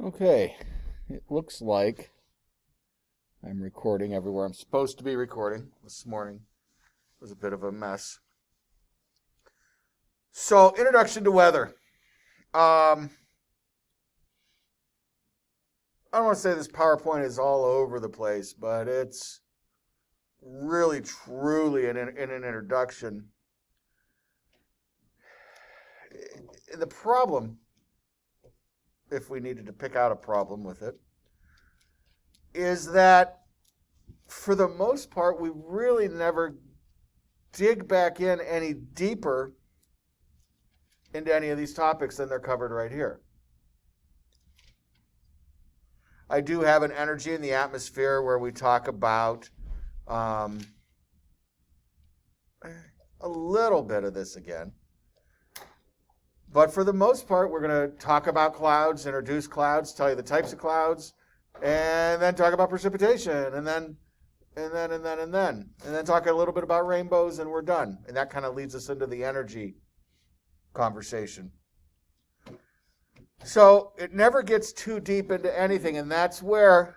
Okay, it looks like I'm recording everywhere I'm supposed to be recording. This morning was a bit of a mess. So, introduction to weather. I don't want to say this PowerPoint is all over the place, but it's really, truly in an introduction. The problem, if we needed to pick out a problem with it, is that for the most part, we really never dig back in any deeper into any of these topics than they're covered right here. I do have an energy in the atmosphere where we talk about a little bit of this again. But for the most part, we're going to talk about clouds, introduce clouds, tell you the types of clouds, and then talk about precipitation, and then talk a little bit about rainbows, and we're done. And that kind of leads us into the energy conversation. So it never gets too deep into anything, and that's where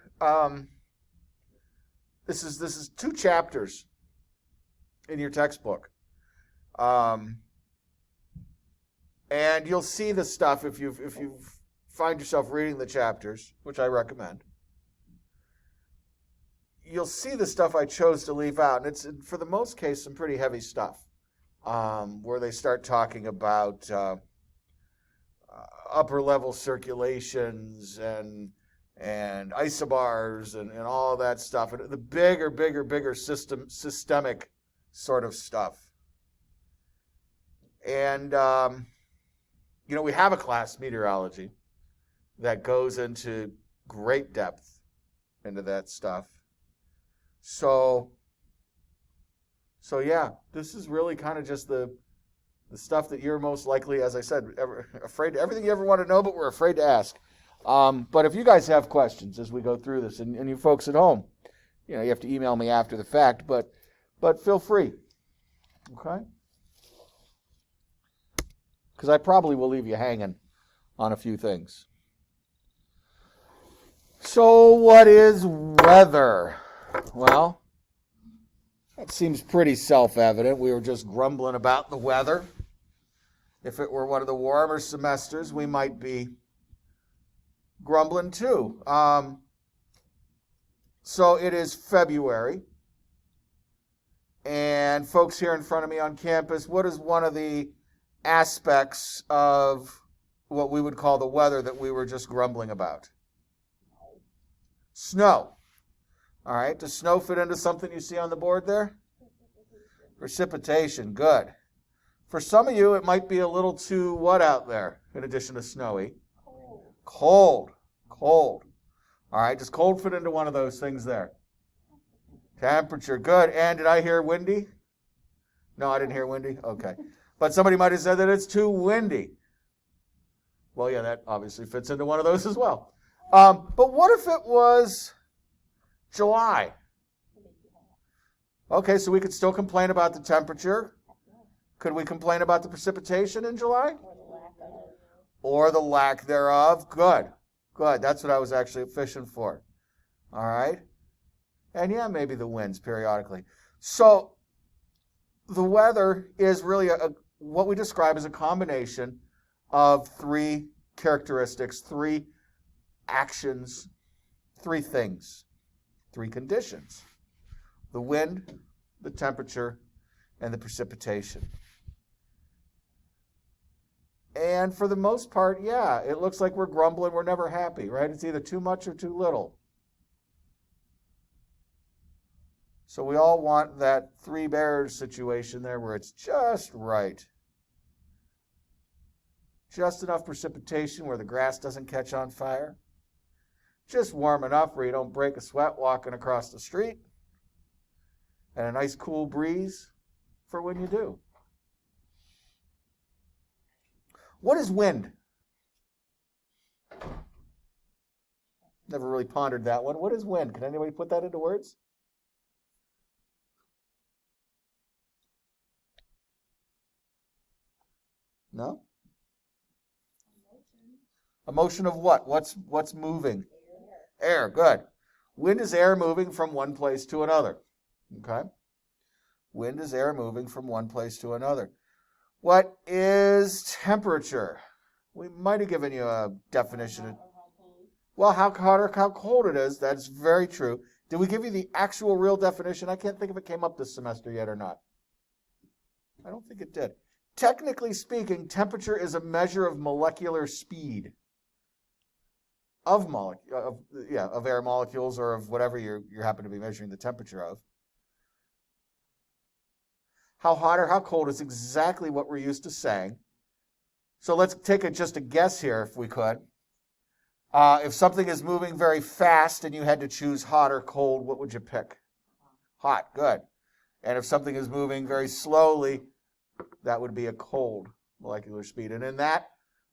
this is 2 chapters in your textbook. And you'll see the stuff if you find yourself reading the chapters, which I recommend. You'll see the stuff I chose to leave out, and it's, for the most case, some pretty heavy stuff, where they start talking about upper level circulations and isobars and all that stuff, and the bigger systemic sort of stuff. And we have a class, meteorology, that goes into great depth into that stuff. So yeah, this is really kind of just the stuff that you're most likely, as I said, afraid, everything you ever want to know, but we're afraid to ask. But if you guys have questions as we go through this, and you folks at home, you have to email me after the fact, but feel free, okay? Because I probably will leave you hanging on a few things. So what is weather? Well, that seems pretty self-evident. We were just grumbling about the weather. If it were one of the warmer semesters, we might be grumbling too. So it is February. And folks here in front of me on campus, what is one of the aspects of what we would call the weather that we were just grumbling about? Snow. All right, does snow fit into something you see on the board there? Precipitation, good. For some of you, it might be a little too what out there, in addition to snowy? Cold. All right, does cold fit into one of those things there? Temperature, good. And did I hear windy? No, I didn't hear windy? Okay. But somebody might have said that it's too windy. Well, yeah, that obviously fits into one of those as well. But what if it was July? Okay, so we could still complain about the temperature. Could we complain about the precipitation in July? Or the lack thereof. Good. That's what I was actually fishing for. All right. And yeah, maybe the winds periodically. So the weather is really what we describe as a combination of 3 characteristics, 3 actions, 3 things, 3 conditions: the wind, the temperature, and the precipitation. And for the most part, yeah, it looks like we're grumbling. We're never happy, right? It's either too much or too little. So we all want that 3 bears situation there where it's just right. Just enough precipitation where the grass doesn't catch on fire. Just warm enough where you don't break a sweat walking across the street. And a nice cool breeze for when you do. What is wind? Never really pondered that one. What is wind? Can anybody put that into words? No? A motion of what? What's moving? Air. Good. Wind is air moving from one place to another. Okay? Wind is air moving from one place to another. What is temperature? We might have given you a definition. Well, how hot or how cold it is, that's very true. Did we give you the actual real definition? I can't think if it came up this semester yet or not. I don't think it did. Technically speaking, temperature is a measure of molecular speed of air molecules or of whatever you happen to be measuring the temperature of. How hot or how cold is exactly what we're used to saying. So let's take just a guess here if we could. If something is moving very fast and you had to choose hot or cold, what would you pick? Hot, good. And if something is moving very slowly, that would be a cold molecular speed. And in that,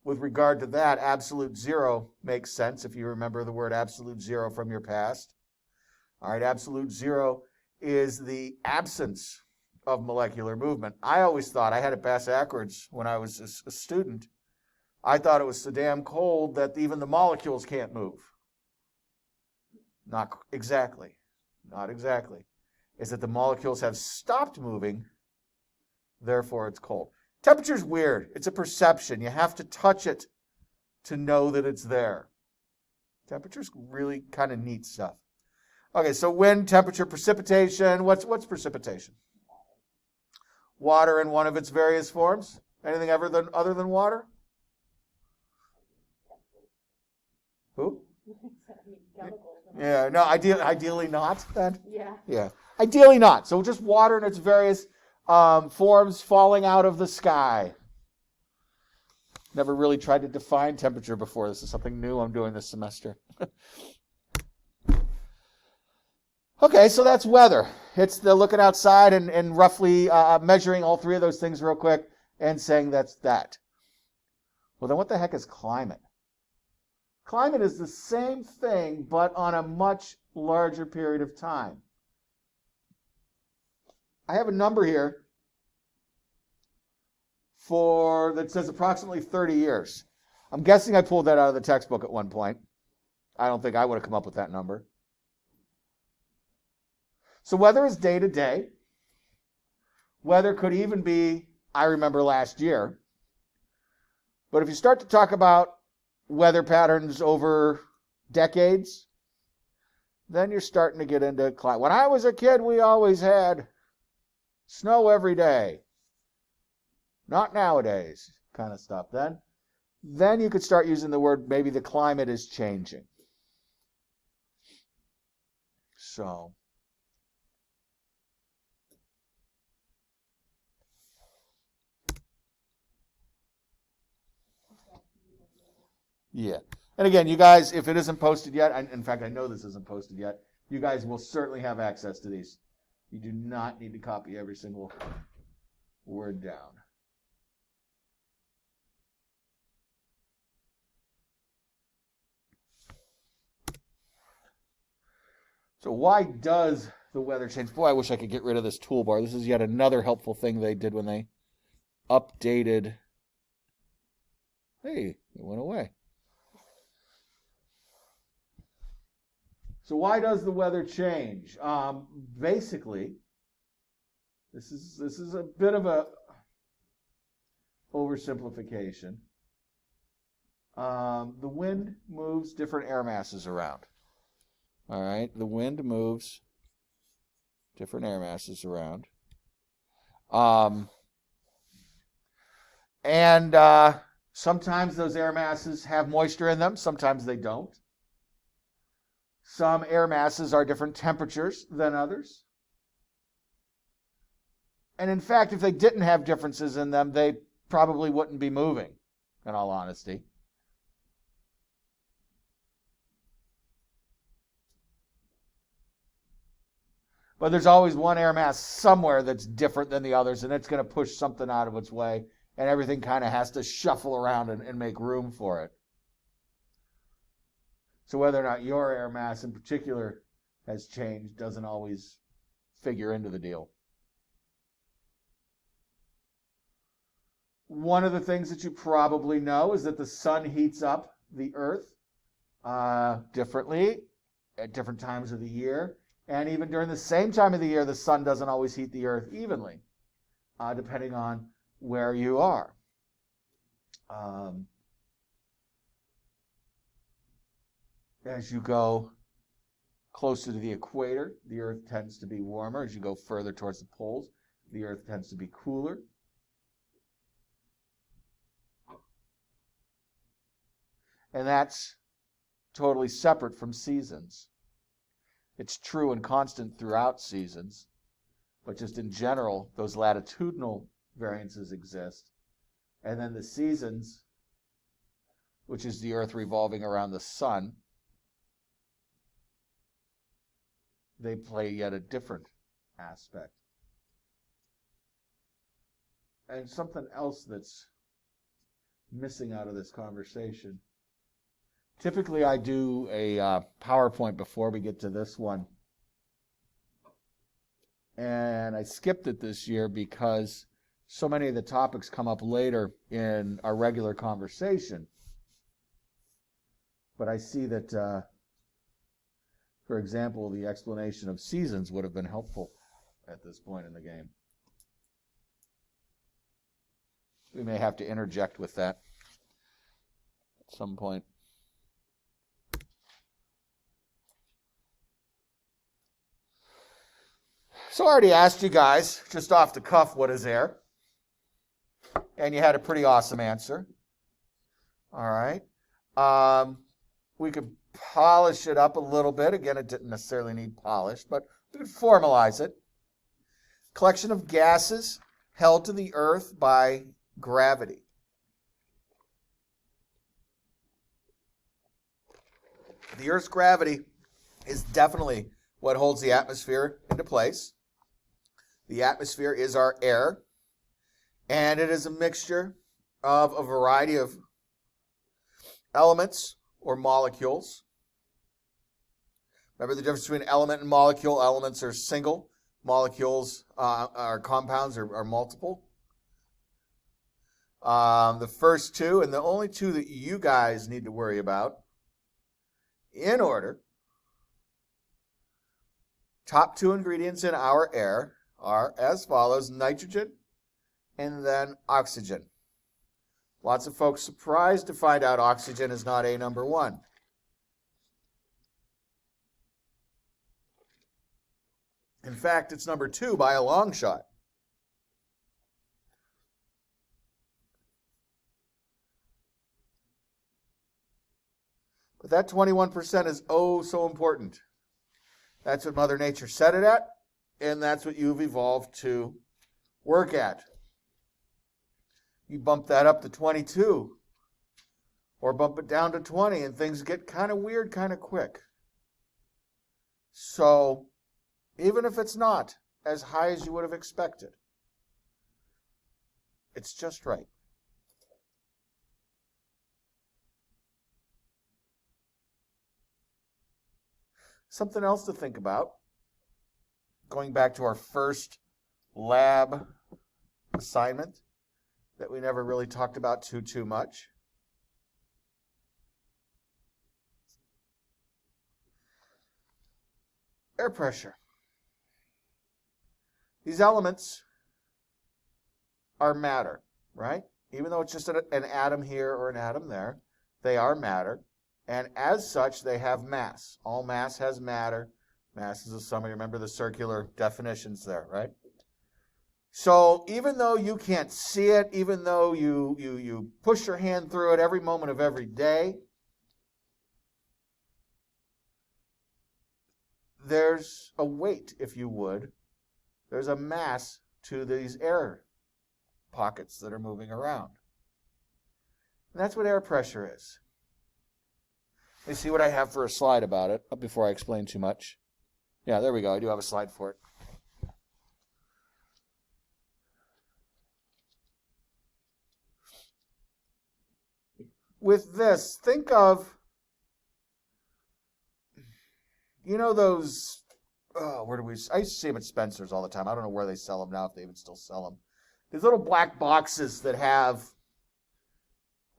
with regard to that, absolute zero makes sense if you remember the word absolute zero from your past. All right, absolute zero is the absence of molecular movement. I always thought, I had it backwards when I was a student. I thought it was so damn cold that even the molecules can't move. Not exactly. Not exactly. It's that the molecules have stopped moving, therefore it's cold. Temperature's weird. It's a perception. You have to touch it to know that it's there. Temperature's really kind of neat stuff. Okay, so wind, temperature, precipitation. What's precipitation? Water in one of its various forms. Anything other than water? Who? Yeah, no, ideally not then. Yeah. Ideally not. So just water in its various forms falling out of the sky. Never really tried to define temperature before. This is something new I'm doing this semester. Okay, so that's weather. It's the looking outside and roughly measuring all three of those things real quick and saying that's that. Well, then what the heck is climate? Climate is the same thing, but on a much larger period of time. I have a number here that says approximately 30 years. I'm guessing I pulled that out of the textbook at one point. I don't think I would have come up with that number. So weather is day to day. Weather could even be, I remember last year. But if you start to talk about weather patterns over decades, then you're starting to get into climate. When I was a kid, we always had snow every day. Not nowadays, kind of stuff. Then you could start using the word, maybe the climate is changing. So, yeah. And again, you guys, if it isn't posted yet, in fact, I know this isn't posted yet, you guys will certainly have access to these. You do not need to copy every single word down. So why does the weather change? Boy, I wish I could get rid of this toolbar. This is yet another helpful thing they did when they updated. Hey, it went away. So why does the weather change? Basically, this is a bit of a oversimplification. The wind moves different air masses around. All right, the wind moves different air masses around. Sometimes those air masses have moisture in them, sometimes they don't. Some air masses are different temperatures than others. And in fact, if they didn't have differences in them, they probably wouldn't be moving, in all honesty. But there's always one air mass somewhere that's different than the others, and it's going to push something out of its way, and everything kind of has to shuffle around and make room for it. So whether or not your air mass in particular has changed doesn't always figure into the deal. One of the things that you probably know is that the sun heats up the Earth differently at different times of the year. And even during the same time of the year, the sun doesn't always heat the Earth evenly, depending on where you are. As you go closer to the equator, the Earth tends to be warmer. As you go further towards the poles, the Earth tends to be cooler. And that's totally separate from seasons. It's true and constant throughout seasons, but just in general, those latitudinal variances exist. And then the seasons, which is the Earth revolving around the sun, they play yet a different aspect. And something else that's missing out of this conversation. Typically, I do a PowerPoint before we get to this one. And I skipped it this year because so many of the topics come up later in our regular conversation. But I see that, for example, the explanation of seasons would have been helpful at this point in the game. We may have to interject with that at some point. So I already asked you guys, just off the cuff, what is air? And you had a pretty awesome answer. All right. We could polish it up a little bit. Again, it didn't necessarily need polish, but we could formalize it. Collection of gases held to the earth by gravity. The Earth's gravity is definitely what holds the atmosphere into place. The atmosphere is our air, and it is a mixture of a variety of elements or molecules. Remember the difference between element and molecule? Elements are single, molecules are compounds or multiple. The first two, and the only two that you guys need to worry about, in order, top two ingredients in our air are as follows: nitrogen and then oxygen. Lots of folks surprised to find out oxygen is not number one. In fact, it's number two by a long shot. But that 21% is oh so important. That's what Mother Nature set it at, and that's what you've evolved to work at. You bump that up to 22, or bump it down to 20, and things get kind of weird kind of quick. So, even if it's not as high as you would have expected, it's just right. Something else to think about, going back to our first lab assignment that we never really talked about too much. Air pressure. These elements are matter, right? Even though it's just an atom here or an atom there, they are matter. And as such, they have mass. All mass has matter. Mass is a sum. Remember the circular definitions there, right? So even though you can't see it, even though you push your hand through it every moment of every day, there's a weight, if you would. There's a mass to these air pockets that are moving around. And that's what air pressure is. Let me see what I have for a slide about it before I explain too much. Yeah, there we go. I do have a slide for it. With this, think of, you know those, I used to see them at Spencer's all the time. I don't know where they sell them now, if they even still sell them. These little black boxes that have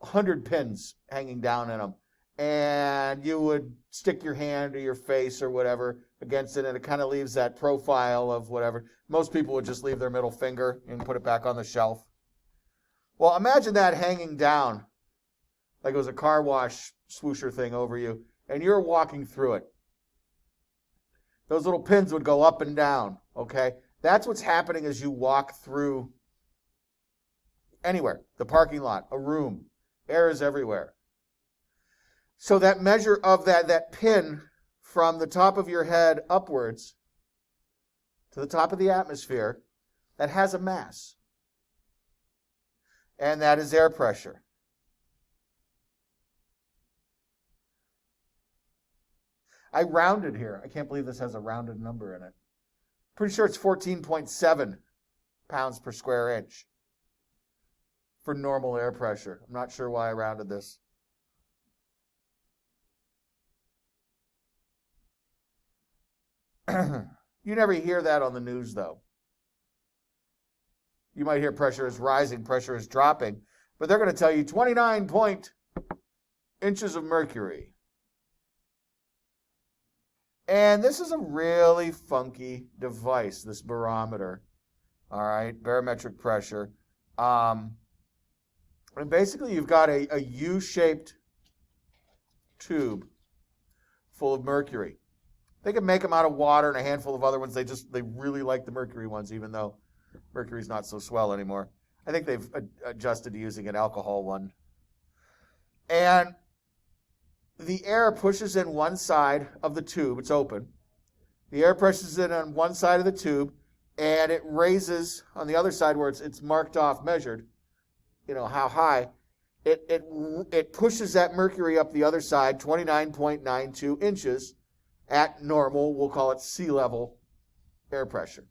100 pins hanging down in them. And you would stick your hand or your face or whatever against it, and it kind of leaves that profile of whatever. Most people would just leave their middle finger and put it back on the shelf. Well, imagine that hanging down like it was a car wash swoosher thing over you, and you're walking through it. Those little pins would go up and down, okay? That's what's happening as you walk through anywhere, the parking lot, a room. Air is everywhere. So that measure of that pin from the top of your head upwards to the top of the atmosphere, that has a mass. And that is air pressure. I rounded here. I can't believe this has a rounded number in it. Pretty sure it's 14.7 pounds per square inch for normal air pressure. I'm not sure why I rounded this. You never hear that on the news, though. You might hear pressure is rising, pressure is dropping, but they're going to tell you 29 inches of mercury. And this is a really funky device, this barometer. All right, barometric pressure. And basically, you've got a U-shaped tube full of mercury. They can make them out of water and a handful of other ones. They really like the mercury ones, even though mercury's not so swell anymore. I think they've adjusted to using an alcohol one. And the air pushes in one side of the tube. It's open. The air pushes in on one side of the tube, and it raises on the other side where it's marked off, measured, how high. It pushes that mercury up the other side, 29.92 inches at normal, we'll call it sea level air pressure.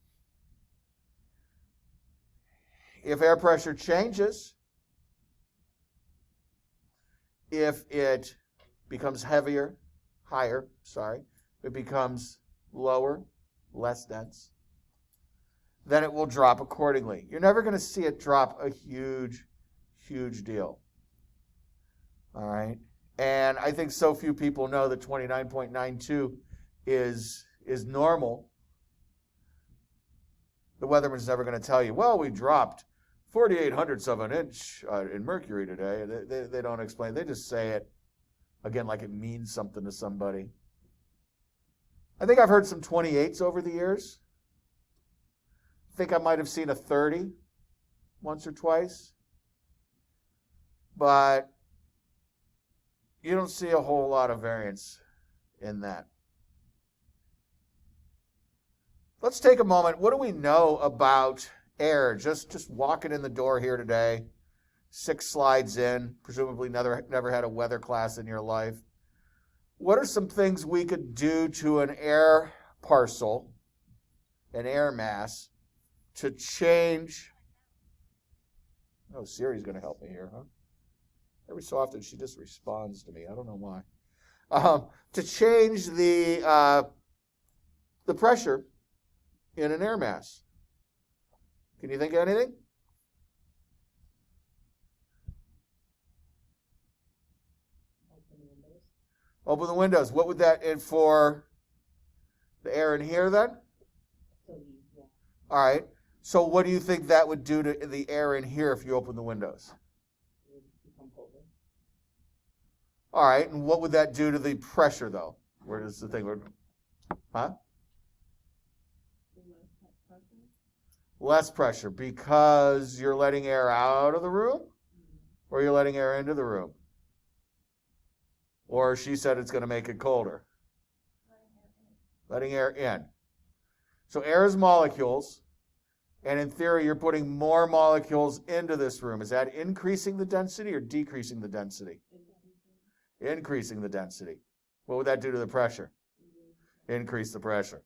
If air pressure changes, if it becomes higher, it becomes lower, less dense, then it will drop accordingly. You're never going to see it drop a huge, huge deal. All right? And I think so few people know that 29.92 is normal. The weatherman's never going to tell you, well, we dropped 48/100ths of an inch in mercury today. They don't explain. They just say it, again, like it means something to somebody. I think I've heard some 28s over the years. I think I might have seen a 30 once or twice. But you don't see a whole lot of variance in that. Let's take a moment. What do we know about air? Just walking in the door here today, 6 slides in, presumably never had a weather class in your life. What are some things we could do to an air parcel, an air mass, to change? Oh, Siri's going to help me here, huh? Every so often she just responds to me. I don't know why. To change the pressure in an air mass. Can you think of anything? Open the windows. What would that in for the air in here then? All right. So what do you think that would do to the air in here if you open the windows? All right. And what would that do to the pressure though? Where does the thing go? Huh? Less pressure because you're letting air out of the room or you're letting air into the room? Or she said it's going to make it colder. Letting air in. So air is molecules, and in theory you're putting more molecules into this room. Is that increasing the density or decreasing the density? Increasing the density. What would that do to the pressure? Increase the pressure.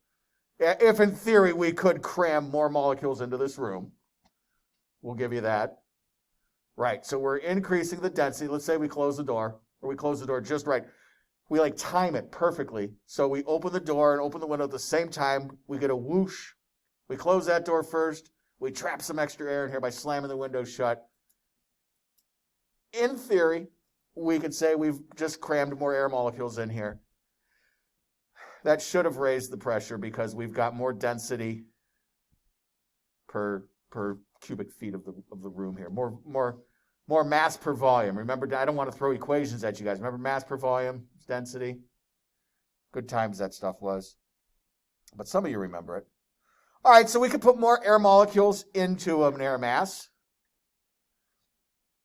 If in theory we could cram more molecules into this room, we'll give you that. Right, so we're increasing the density. Let's say we close the door, or we close the door just right. We time it perfectly. So we open the door and open the window at the same time. We get a whoosh. We close that door first. We trap some extra air in here by slamming the window shut. in theory, we could say we've just crammed more air molecules in here. That should have raised the pressure because we've got more density per cubic feet of the room here. More mass per volume. Remember, I don't want to throw equations at you guys. Remember mass per volume, density? Good times that stuff was. But some of you remember it. All right, so we could put more air molecules into an air mass.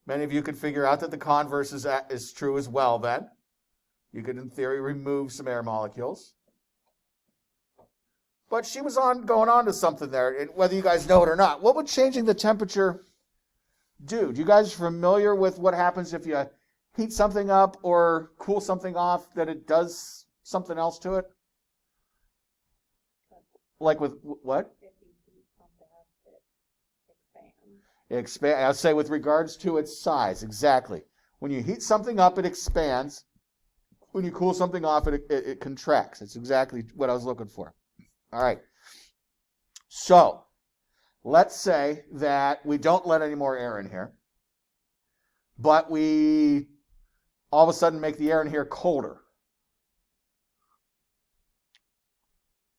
Many of you could figure out that the converse is true as well then. You could, in theory, remove some air molecules. But she was going on to something there, whether you guys know it or not. What would changing the temperature do? Do you guys familiar with what happens if you heat something up or cool something off, that it does something else to it? Like with what? Expand. I'll say with regards to its size, exactly. When you heat something up, it expands. When you cool something off, it contracts. It's exactly what I was looking for. All right. So, let's say that we don't let any more air in here, but we all of a sudden make the air in here colder.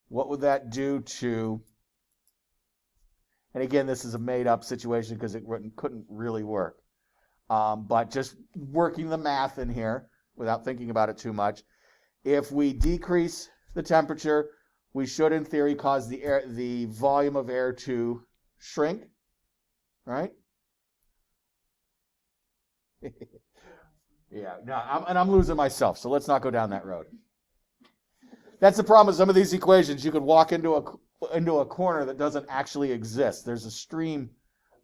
What would that do to... And again, this is a made-up situation because it couldn't really work. But just working the math in here without thinking about it too much, if we decrease the temperature, we should, in theory, cause the volume of air to shrink, right? Yeah, no, I'm losing myself, so let's not go down that road. That's the problem with some of these equations. You could walk into a corner that doesn't actually exist. There's a stream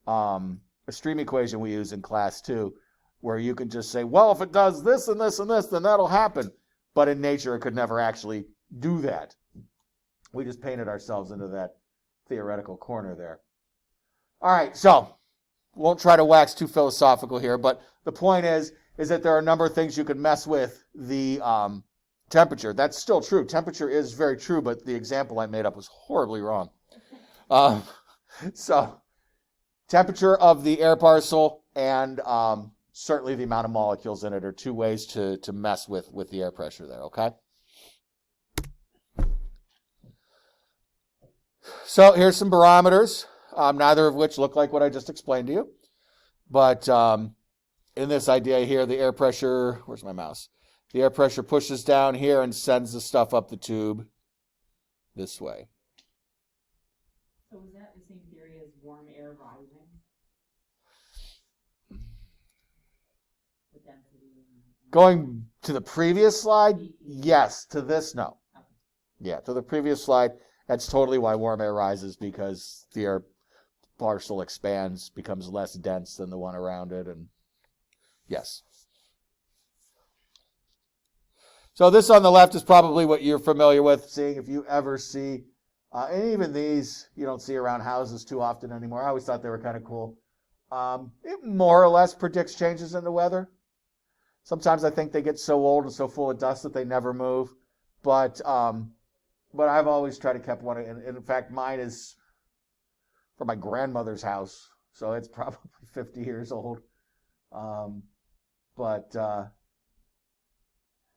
equation we use in class 2, where you can just say, well, if it does this and this and this, then that'll happen. But in nature, it could never actually do that. We just painted ourselves into that theoretical corner there. All right, so won't try to wax too philosophical here, but the point is that there are a number of things you could mess with the temperature. That's still true. Temperature is very true, but the example I made up was horribly wrong. So temperature of the air parcel and certainly the amount of molecules in it are two ways to mess with the air pressure there, okay? So here's some barometers, neither of which look like what I just explained to you. But in this idea here, the air pressure, where's my mouse? The air pressure pushes down here and sends the stuff up the tube this way. So is that the same theory as warm air rising? The density? Going to the previous slide, yes. To this, no. Okay. Yeah, to the previous slide, that's totally why warm air rises, because the air parcel expands, becomes less dense than the one around it, and yes. So this on the left is probably what you're familiar with, seeing if you ever see, and even these you don't see around houses too often anymore. I always thought they were kind of cool. It more or less predicts changes in the weather. Sometimes I think they get so old and so full of dust that they never move, but I've always tried to keep one, and in fact mine is from my grandmother's house, so it's probably 50 years old. But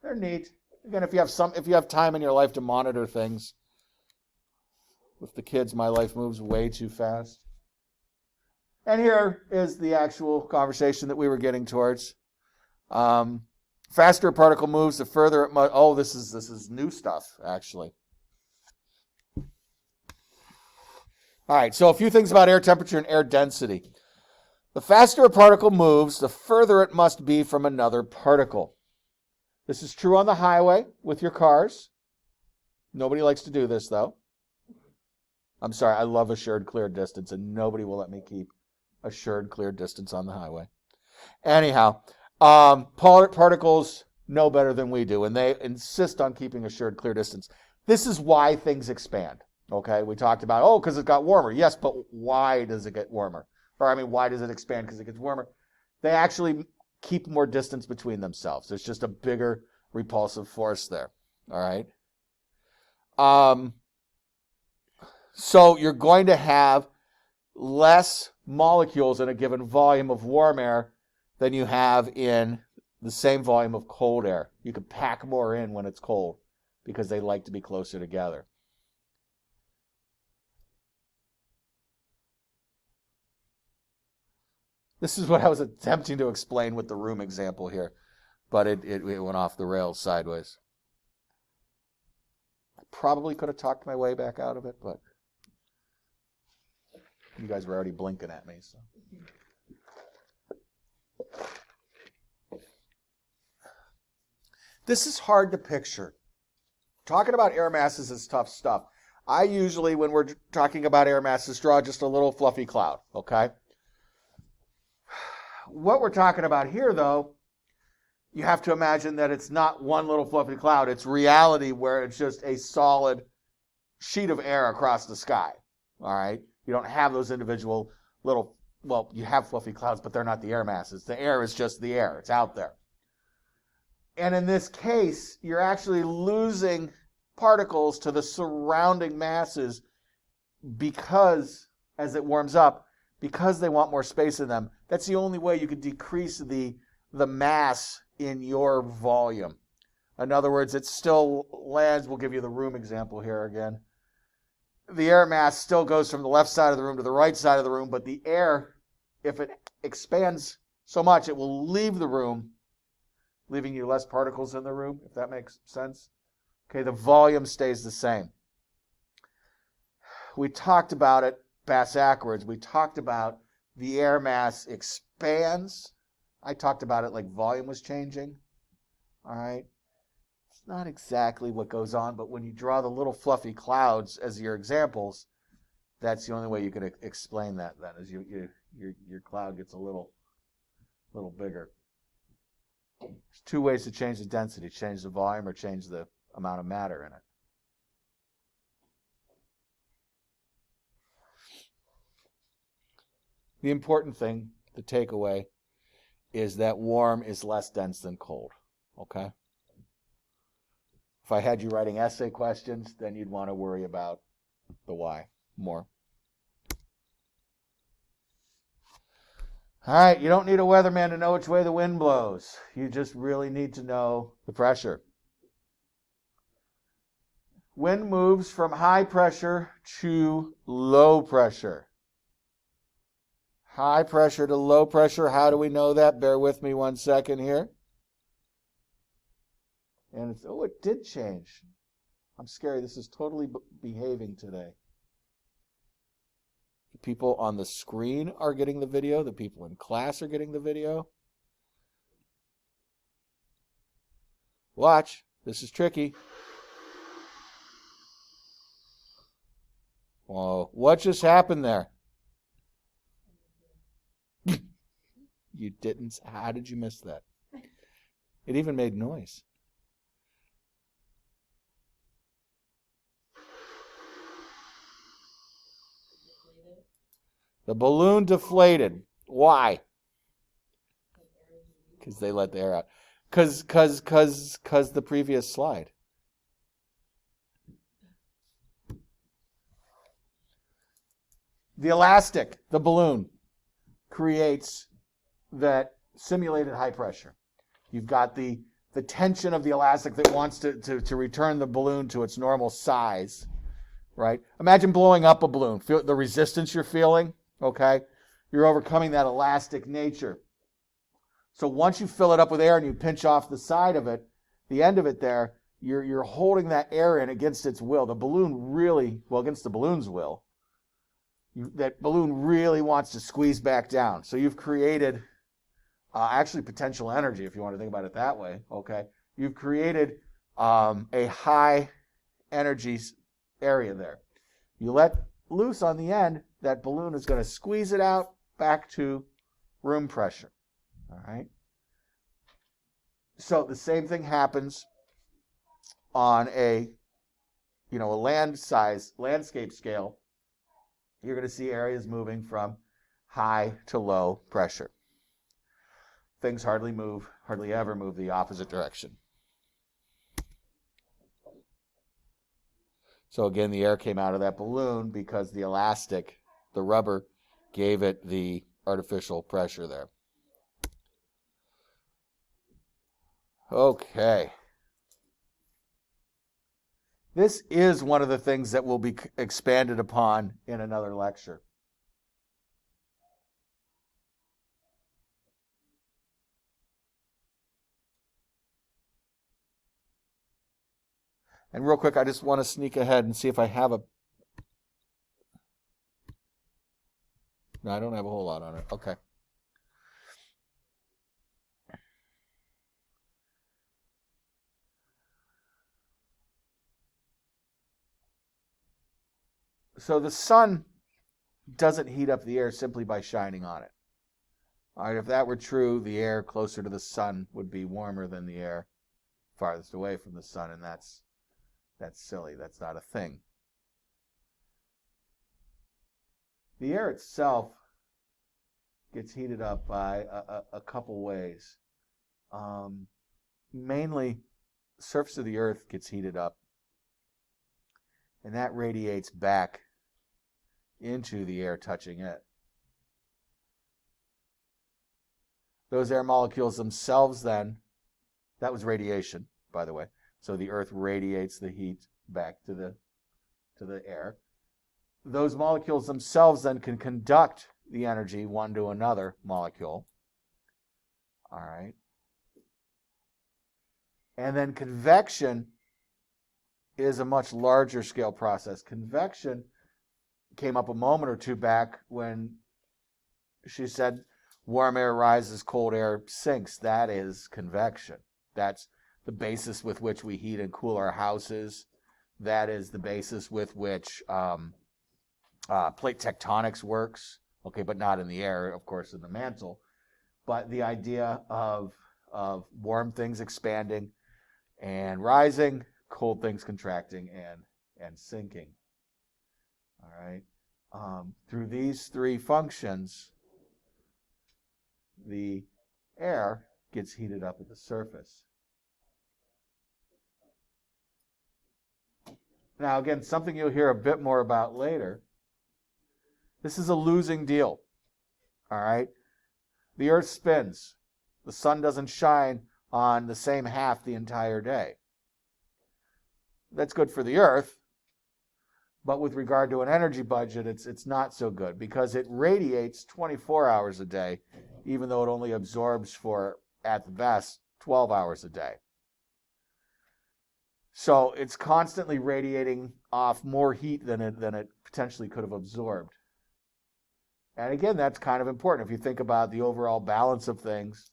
they're neat. Again, if you have time in your life to monitor things. With the kids, my life moves way too fast. And here is the actual conversation that we were getting towards. Faster a particle moves, the further it must. Oh, this is new stuff, actually. All right, so a few things about air temperature and air density. The faster a particle moves, the further it must be from another particle. This is true on the highway with your cars. Nobody likes to do this, though. I'm sorry, I love assured clear distance, and nobody will let me keep assured clear distance on the highway. Anyhow, particles know better than we do, and they insist on keeping assured clear distance. This is why things expand. Okay, we talked about, because it got warmer. Yes, but why does it get warmer? Why does it expand because it gets warmer? They actually keep more distance between themselves. There's just a bigger repulsive force there. All right. So you're going to have less molecules in a given volume of warm air than you have in the same volume of cold air. You can pack more in when it's cold because they like to be closer together. This is what I was attempting to explain with the room example here, but it went off the rails sideways. I probably could have talked my way back out of it, but you guys were already blinking at me. So. This is hard to picture. Talking about air masses is tough stuff. I usually, when we're talking about air masses, draw just a little fluffy cloud, okay? What we're talking about here, though, you have to imagine that it's not one little fluffy cloud. It's reality where it's just a solid sheet of air across the sky, all right? You don't have those individual little, well, you have fluffy clouds, but they're not the air masses. The air is just the air. It's out there. And in this case, you're actually losing particles to the surrounding masses because, as it warms up, because they want more space in them. That's the only way you could decrease the mass in your volume. In other words, it still lands, we'll give you the room example here again. The air mass still goes from the left side of the room to the right side of the room, but the air, if it expands so much, it will leave the room, leaving you less particles in the room, if that makes sense. Okay, the volume stays the same. We talked about it backwards. We talked about the air mass expands. I talked about it like volume was changing. All right. It's not exactly what goes on, but when you draw the little fluffy clouds as your examples, that's the only way you could explain that then, is your cloud gets a little bigger. There's two ways to change the density, change the volume or change the amount of matter in it. The important thing, the takeaway, is that warm is less dense than cold, okay? If I had you writing essay questions, then you'd want to worry about the why more. All right, you don't need a weatherman to know which way the wind blows. You just really need to know the pressure. Wind moves from high pressure to low pressure. High pressure to low pressure. How do we know that? Bear with me 1 second here. And it's, oh, it did change. I'm scary. This is totally behaving today. The people on the screen are getting the video. The people in class are getting the video. Watch. This is tricky. Whoa. What just happened there? You didn't. How did you miss that? It even made noise. The balloon deflated. Why? Because they let the air out. Because the previous slide. The elastic, the balloon, creates that simulated high pressure. You've got the tension of the elastic that wants to return the balloon to its normal size, right? Imagine blowing up a balloon. Feel the resistance you're feeling, okay? You're overcoming that elastic nature. So once you fill it up with air and you pinch off the side of it, the end of it there, you're holding that air in against its will. The balloon really, well, against the balloon's will, that balloon really wants to squeeze back down. So you've created actually potential energy, if you want to think about it that way, okay? You've created a high energy area there. You let loose on the end, that balloon is going to squeeze it out back to room pressure, all right? So the same thing happens on a landscape scale. You're going to see areas moving from high to low pressure. Things hardly ever move the opposite direction. So again, the air came out of that balloon because the elastic, the rubber, gave it the artificial pressure there. Okay. This is one of the things that will be expanded upon in another lecture. And real quick, I just want to sneak ahead and see if I have a... No, I don't have a whole lot on it. Okay. So the sun doesn't heat up the air simply by shining on it. All right, if that were true, the air closer to the sun would be warmer than the air farthest away from the sun, and that's silly. That's not a thing. The air itself gets heated up by a couple ways. Mainly, the surface of the earth gets heated up, and that radiates back into the air touching it. Those air molecules themselves then, that was radiation, by the way. So the earth radiates the heat back to the air. Those molecules themselves then can conduct the energy one to another molecule. All right. And then convection is a much larger scale process. Convection came up a moment or two back when she said warm air rises, cold air sinks. That is convection. That's the basis with which we heat and cool our houses. That is the basis with which plate tectonics works. Okay, but not in the air, of course, in the mantle. But the idea of warm things expanding and rising, cold things contracting and sinking. All right. Through these three functions, the air gets heated up at the surface. Now, again, something you'll hear a bit more about later. This is a losing deal. All right. The earth spins. The sun doesn't shine on the same half the entire day. That's good for the earth, but with regard to an energy budget, it's not so good because it radiates 24 hours a day, even though it only absorbs for, at the best, 12 hours a day. So it's constantly radiating off more heat than it potentially could have absorbed. And again, that's kind of important if you think about the overall balance of things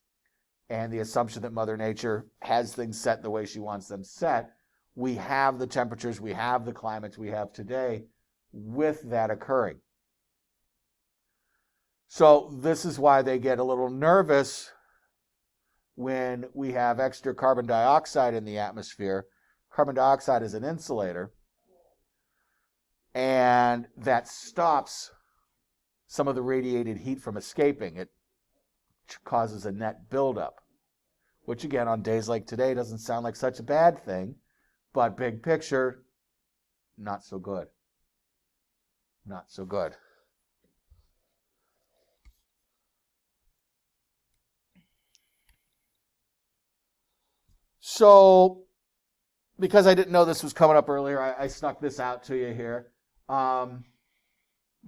and the assumption that Mother Nature has things set the way she wants them set. We have the temperatures, we have the climates we have today with that occurring. So this is why they get a little nervous when we have extra carbon dioxide in the atmosphere. Carbon dioxide is an insulator, and that stops some of the radiated heat from escaping. It causes a net buildup, which again, on days like today, doesn't sound like such a bad thing, but big picture, not so good. Not so good. So, because I didn't know this was coming up earlier, I snuck this out to you here.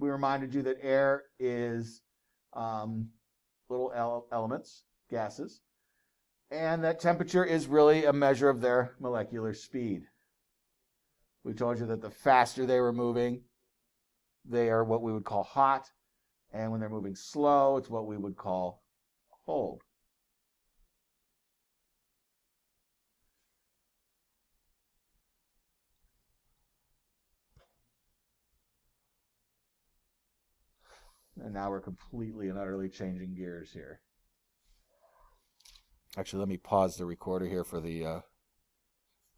We reminded you that air is little elements, gases, and that temperature is really a measure of their molecular speed. We told you that the faster they were moving, they are what we would call hot, and when they're moving slow, it's what we would call cold. And now we're completely and utterly changing gears here. Actually, let me pause the recorder here for the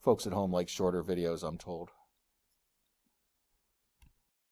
folks at home like shorter videos, I'm told.